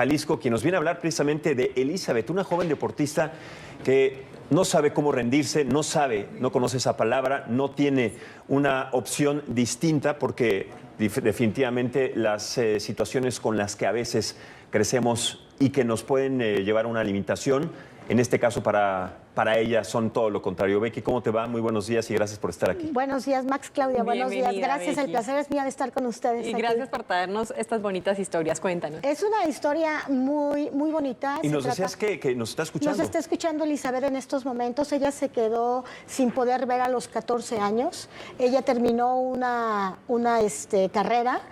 Jalisco, quien nos viene a hablar precisamente de Elizabeth, una joven deportista que no sabe cómo rendirse, no conoce esa palabra, no tiene una opción distinta porque definitivamente las situaciones con las que a veces crecemos y que nos pueden llevar a una limitación, en este caso para ella son todo lo contrario. Becky, ¿cómo te va? Muy buenos días y gracias por estar aquí. Buenos días, Max, Claudia, buenos días. Gracias, Becky. El placer es mío de estar con ustedes. Y gracias por traernos estas bonitas historias, cuéntanos. Es una historia muy bonita. Y nos decías que nos está escuchando. Nos está escuchando Elizabeth en estos momentos. Ella se quedó sin poder ver a los 14 años. Ella terminó una carrera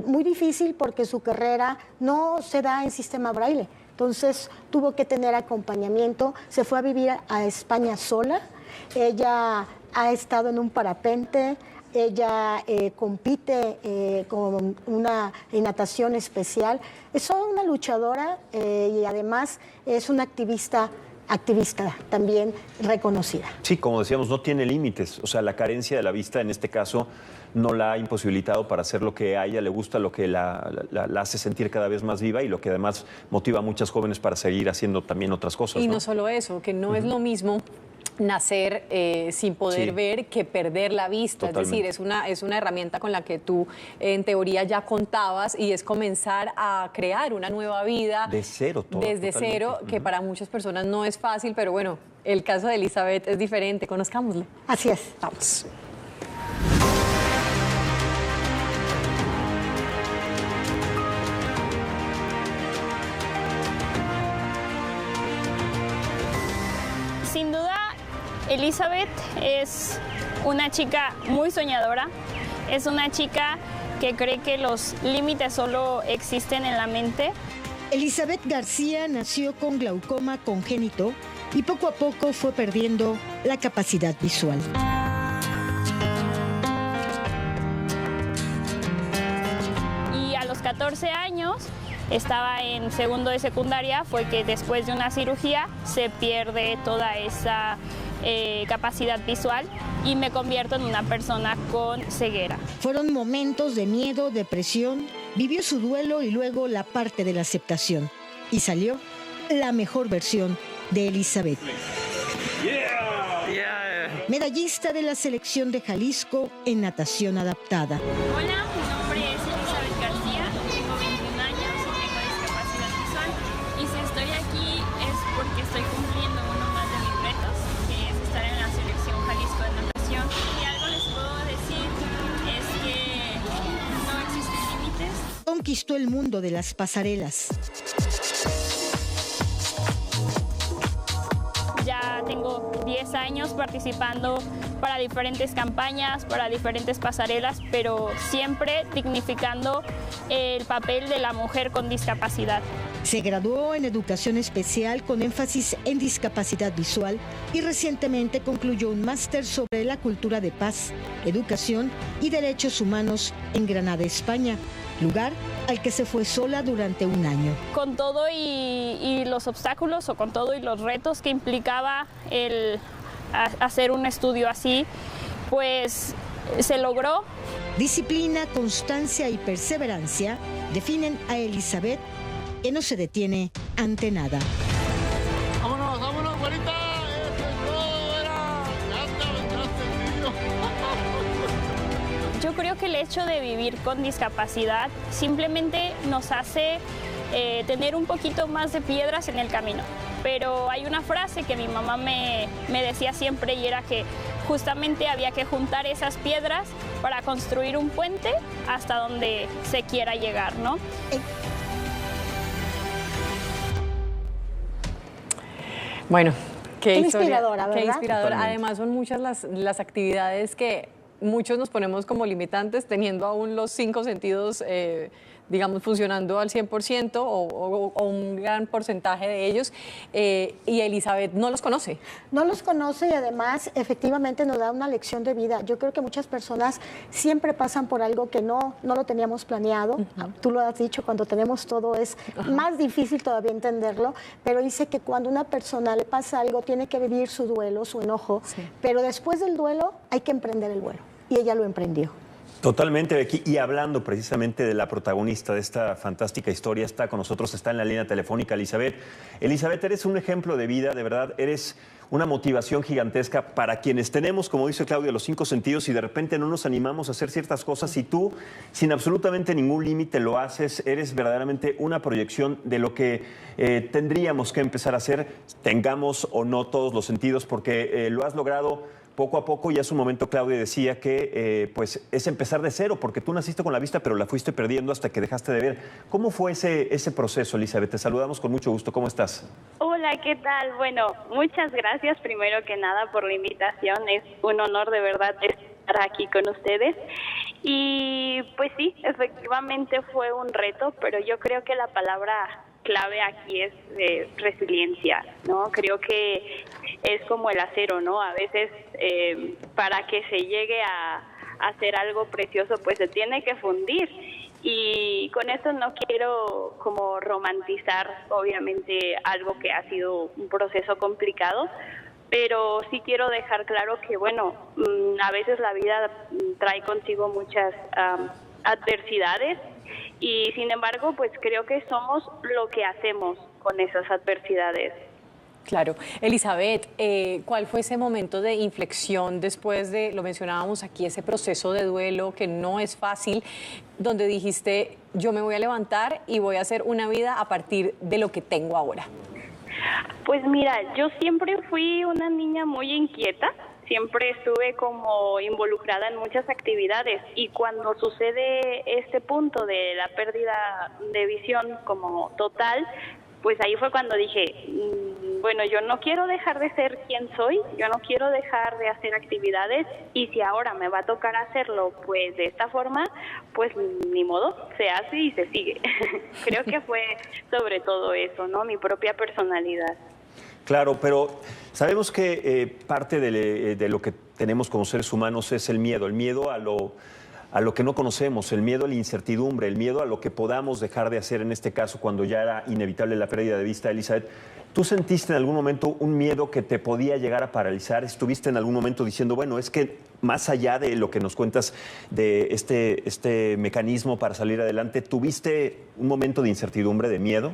muy difícil porque su carrera no se da en sistema braille. Entonces tuvo que tener acompañamiento, se fue a vivir a España sola, ella ha estado en un parapente, ella compite con en natación especial, es una luchadora y además es una activista también reconocida. Sí, como decíamos, no tiene límites, o sea, la carencia de la vista en este caso no la ha imposibilitado para hacer lo que a ella le gusta, lo que la hace sentir cada vez más viva y lo que además motiva a muchas jóvenes para seguir haciendo también otras cosas. Y no solo eso, que no es lo mismo nacer sin poder ver que perder la vista. Totalmente. Es decir, es una herramienta con la que tú en teoría ya contabas y es comenzar a crear una nueva vida. De cero todo. Desde cero, que para muchas personas no es fácil, pero bueno, el caso de Elizabeth es diferente, conozcámoslo. Así es. Vamos. Sin duda, Elizabeth es una chica muy soñadora, es una chica que cree que los límites solo existen en la mente. Elizabeth García nació con glaucoma congénito y poco a poco fue perdiendo la capacidad visual. Y a los 14 años estaba en segundo de secundaria, fue que después de una cirugía se pierde toda esa capacidad visual y me convierto en una persona con ceguera. Fueron momentos de miedo, depresión, vivió su duelo y luego la parte de la aceptación. Y salió la mejor versión de Elizabeth. Medallista de la selección de Jalisco en natación adaptada. Hola, mi nombre es Elizabeth García, tengo 21 años y tengo discapacidad visual. Y si estoy aquí es porque estoy cumpliendo uno más de mis retos, que es estar en la selección Jalisco de natación. Y algo les puedo decir es que no existen límites. Conquistó el mundo de las pasarelas. Ya tengo 10 años participando para diferentes campañas, para diferentes pasarelas, pero siempre dignificando el papel de la mujer con discapacidad. Se graduó en educación especial con énfasis en discapacidad visual y recientemente concluyó un máster sobre la cultura de paz, educación y derechos humanos en Granada, España, lugar al que se fue sola durante un año. Con todo y los obstáculos o con todo y los retos que implicaba el hacer un estudio así, pues se logró. Disciplina, constancia y perseverancia definen a Elizabeth, que no se detiene ante nada. Vámonos, vámonos, güerita. Eso es todo, era. Ya te aventaste el niño. Yo creo que el hecho de vivir con discapacidad simplemente nos hace tener un poquito más de piedras en el camino. Pero hay una frase que mi mamá me decía siempre y era que justamente había que juntar esas piedras para construir un puente hasta donde se quiera llegar, ¿no? Bueno, Qué inspiradora, ¿verdad? Qué inspiradora. Totalmente. Además, son muchas las actividades que muchos nos ponemos como limitantes, teniendo aún los 5 sentidos, digamos, funcionando al 100% o un gran porcentaje de ellos. Y Elizabeth no los conoce. No los conoce y además efectivamente nos da una lección de vida. Yo creo que muchas personas siempre pasan por algo que no lo teníamos planeado. Tú lo has dicho, cuando tenemos todo es más difícil todavía entenderlo, pero dice que cuando una persona le pasa algo tiene que vivir su duelo, su enojo, pero después del duelo hay que emprender el vuelo y ella lo emprendió. Totalmente, Becky. Y hablando precisamente de la protagonista de esta fantástica historia, está con nosotros, está en la línea telefónica, Elizabeth. Elizabeth, eres un ejemplo de vida, de verdad, eres una motivación gigantesca para quienes tenemos, como dice Claudia, los 5 sentidos y de repente no nos animamos a hacer ciertas cosas y tú, sin absolutamente ningún límite, lo haces. Eres verdaderamente una proyección de lo que tendríamos que empezar a hacer, tengamos o no todos los sentidos, porque lo has logrado poco a poco. Y hace un momento Claudia decía que pues es empezar de cero, porque tú naciste con la vista, pero la fuiste perdiendo hasta que dejaste de ver. ¿Cómo fue ese proceso, Elizabeth? Te saludamos con mucho gusto. ¿Cómo estás? Hola, ¿qué tal? Bueno, muchas gracias primero que nada por la invitación. Es un honor de verdad estar aquí con ustedes. Y pues sí, efectivamente fue un reto, pero yo creo que la palabra clave aquí es resiliencia, ¿no? Creo que es como el acero, ¿no? A veces para que se llegue a hacer algo precioso, pues se tiene que fundir. Y con esto no quiero como romantizar, obviamente, algo que ha sido un proceso complicado, pero sí quiero dejar claro que, bueno, a veces la vida trae consigo muchas adversidades. Y sin embargo, pues creo que somos lo que hacemos con esas adversidades. Claro. Elizabeth, ¿cuál fue ese momento de inflexión después de, lo mencionábamos aquí, ese proceso de duelo que no es fácil, donde dijiste, yo me voy a levantar y voy a hacer una vida a partir de lo que tengo ahora? Pues mira, yo siempre fui una niña muy inquieta. Siempre estuve como involucrada en muchas actividades y cuando sucede este punto de la pérdida de visión como total, pues ahí fue cuando dije, bueno, yo no quiero dejar de ser quien soy, yo no quiero dejar de hacer actividades y si ahora me va a tocar hacerlo pues de esta forma, pues ni modo, se hace y se sigue. Creo que fue sobre todo eso, ¿no? Mi propia personalidad. Claro, pero sabemos que parte de lo que tenemos como seres humanos es el miedo a lo que no conocemos, el miedo a la incertidumbre, el miedo a lo que podamos dejar de hacer, en este caso, cuando ya era inevitable la pérdida de vista. Elizabeth, ¿tú sentiste en algún momento un miedo que te podía llegar a paralizar? ¿Estuviste en algún momento diciendo, bueno, es que más allá de lo que nos cuentas de este mecanismo para salir adelante, ¿tuviste un momento de incertidumbre, de miedo?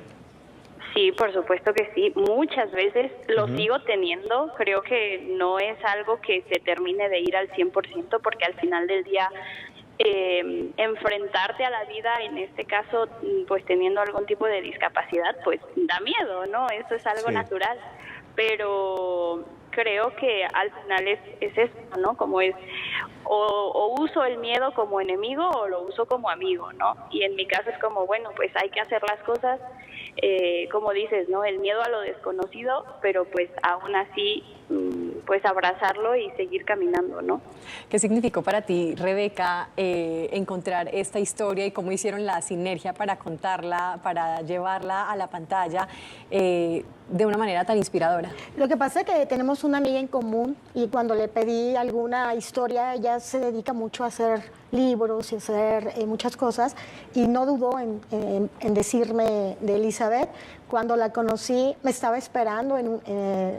Sí, por supuesto que sí. Muchas veces lo sigo teniendo. Creo que no es algo que se termine de ir al 100% porque al final del día enfrentarte a la vida, en este caso, pues teniendo algún tipo de discapacidad, pues da miedo, ¿no? Eso es algo natural. Pero creo que al final es eso, ¿no? Como es, o uso el miedo como enemigo o lo uso como amigo, ¿no? Y en mi caso es como, bueno, pues hay que hacer las cosas, como dices, ¿no? El miedo a lo desconocido, pero pues aún así, pues abrazarlo y seguir caminando, ¿no? ¿Qué significó para ti, Rebeca, encontrar esta historia y cómo hicieron la sinergia para contarla, para llevarla a la pantalla de una manera tan inspiradora? Lo que pasa es que tenemos una amiga en común y cuando le pedí alguna historia, ella se dedica mucho a hacer libros y hacer muchas cosas y no dudó en decirme de Elizabeth. Cuando la conocí, me estaba esperando en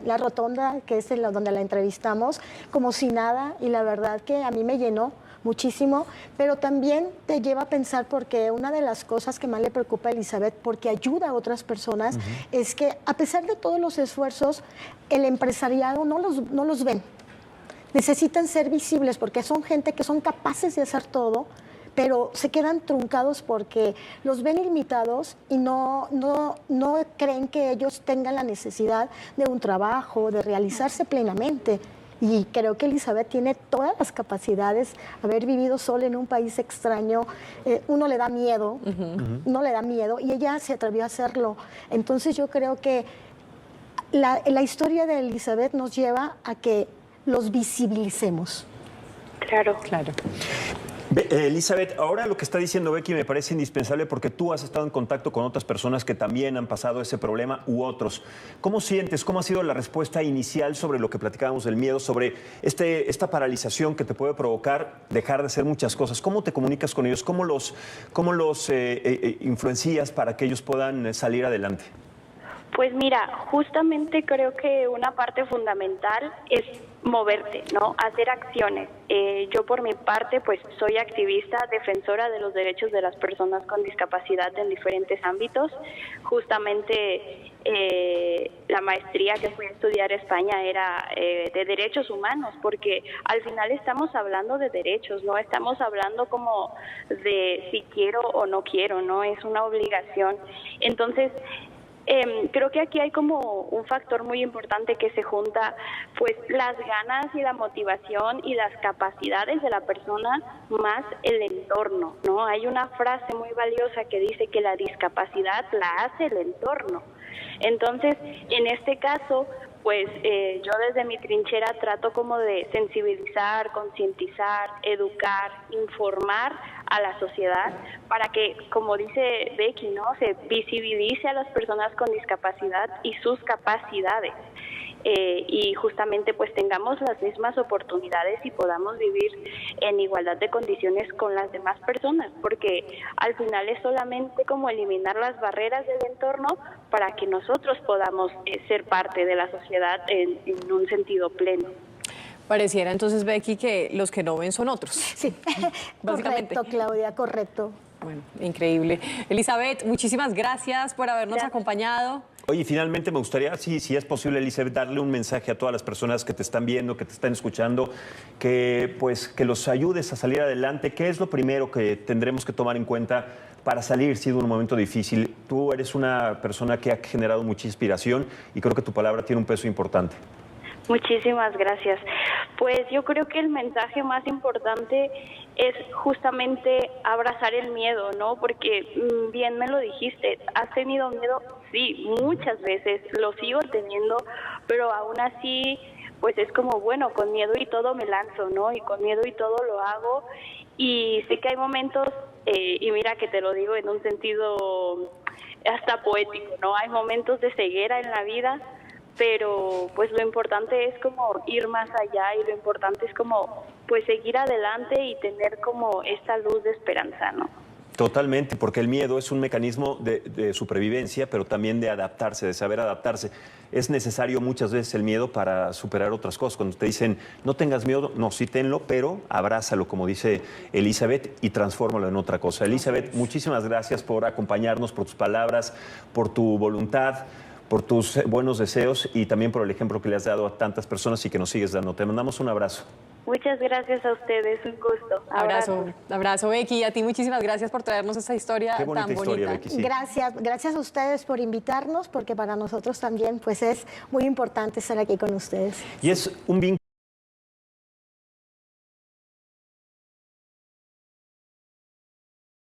la rotonda, que es donde la entrevistamos, como si nada, y la verdad que a mí me llenó muchísimo, pero también te lleva a pensar, porque una de las cosas que más le preocupa a Elizabeth, porque ayuda a otras personas, es que a pesar de todos los esfuerzos, el empresariado no los ven. Necesitan ser visibles porque son gente que son capaces de hacer todo, pero se quedan truncados porque los ven limitados y no creen que ellos tengan la necesidad de un trabajo, de realizarse plenamente. Y creo que Elizabeth tiene todas las capacidades. Haber vivido sola en un país extraño, uno le da miedo, no le da miedo, y ella se atrevió a hacerlo. Entonces yo creo que la historia de Elizabeth nos lleva a que los visibilicemos. Claro. Claro. Elizabeth, ahora lo que está diciendo Becky me parece indispensable porque tú has estado en contacto con otras personas que también han pasado ese problema u otros. ¿Cómo sientes? ¿Cómo ha sido la respuesta inicial sobre lo que platicábamos del miedo, sobre esta paralización que te puede provocar dejar de hacer muchas cosas? ¿Cómo te comunicas con ellos? ¿Cómo los influencias para que ellos puedan salir adelante? Pues mira, justamente creo que una parte fundamental es moverte, ¿no? Hacer acciones. Yo por mi parte, pues soy activista, defensora de los derechos de las personas con discapacidad en diferentes ámbitos. Justamente la maestría que fui a estudiar a España era de derechos humanos, porque al final estamos hablando de derechos, no estamos hablando como de si quiero o no quiero, ¿no? Es una obligación. Entonces, creo que aquí hay como un factor muy importante que se junta, pues las ganas y la motivación y las capacidades de la persona más el entorno, ¿no? Hay una frase muy valiosa que dice que la discapacidad la hace el entorno. Entonces, en este caso, pues yo desde mi trinchera trato como de sensibilizar, concientizar, educar, informar a la sociedad para que, como dice Becky, ¿no?, se visibilice a las personas con discapacidad y sus capacidades. Y justamente pues tengamos las mismas oportunidades y podamos vivir en igualdad de condiciones con las demás personas, porque al final es solamente como eliminar las barreras del entorno para que nosotros podamos ser parte de la sociedad en un sentido pleno. Pareciera entonces, Becky, que los que no ven son otros. Sí, Básicamente. correcto, Claudia, correcto. Bueno, increíble. Elizabeth, muchísimas gracias por habernos acompañado. Oye, finalmente me gustaría, si es posible, Elizabeth, darle un mensaje a todas las personas que te están viendo, que te están escuchando, que los ayudes a salir adelante. ¿Qué es lo primero que tendremos que tomar en cuenta para salir si de un momento difícil? Tú eres una persona que ha generado mucha inspiración y creo que tu palabra tiene un peso importante. Muchísimas gracias. Pues yo creo que el mensaje más importante es justamente abrazar el miedo, ¿no? Porque bien me lo dijiste, ¿has tenido miedo? Sí, muchas veces, lo sigo teniendo, pero aún así, pues es como, bueno, con miedo y todo me lanzo, ¿no? Y con miedo y todo lo hago. Y sé que hay momentos, y mira que te lo digo en un sentido hasta poético, ¿no? Hay momentos de ceguera en la vida, pero pues lo importante es como ir más allá y lo importante es como pues seguir adelante y tener como esta luz de esperanza, ¿no? Totalmente, porque el miedo es un mecanismo de supervivencia, pero también de adaptarse, de saber adaptarse. Es necesario muchas veces el miedo para superar otras cosas. Cuando te dicen, no tengas miedo, no, sí tenlo, pero abrázalo, como dice Elizabeth, y transfórmalo en otra cosa. Elizabeth, muchísimas gracias por acompañarnos, por tus palabras, por tu voluntad, por tus buenos deseos y también por el ejemplo que le has dado a tantas personas y que nos sigues dando. Te mandamos un abrazo. Muchas gracias a ustedes, un gusto. Abrazo, Becky. A ti muchísimas gracias por traernos esta historia Qué bonita tan historia, bonita. Becky, sí. Gracias a ustedes por invitarnos, porque para nosotros también pues es muy importante estar aquí con ustedes. Y es un vínculo